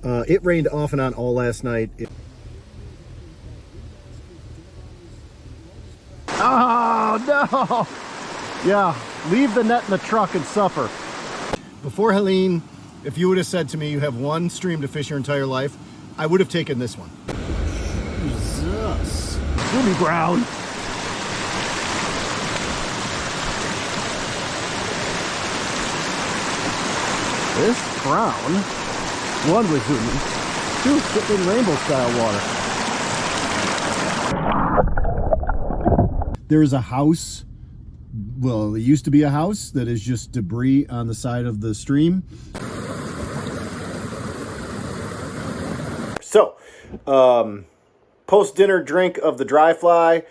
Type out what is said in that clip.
weather. It rained off and on all last night. Oh, no! Yeah, leave the net in the truck and suffer. Before Helene, if you would have said to me you have one stream to fish your entire life, I would have taken this one. Jesus. Booby ground. This brown, one was zooming, two sipping rainbow style water. There is a house, well, it used to be a house that is just debris on the side of the stream. So, post-dinner drink of the dry fly.